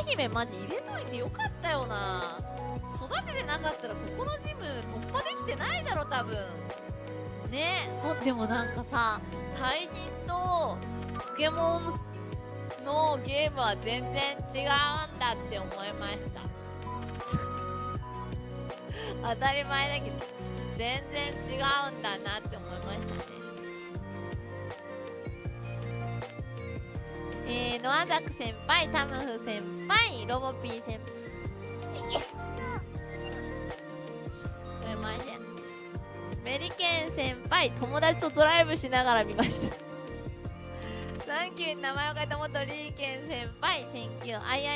姫マジ入れといてよかったよな。育ててなかったらここのジム突破できてないだろ多分ね。でもなんかさ、対人とポケモンのゲームは全然違うんだって思いました当たり前だけど全然違うんだなって思いましたね。ノアザク先輩、タムフ先輩、ロボピー先輩、マジでメリケン先輩、友達とドライブしながら見ましたサンキューに名前を変えた元リーケン先輩、センキュー、あいあい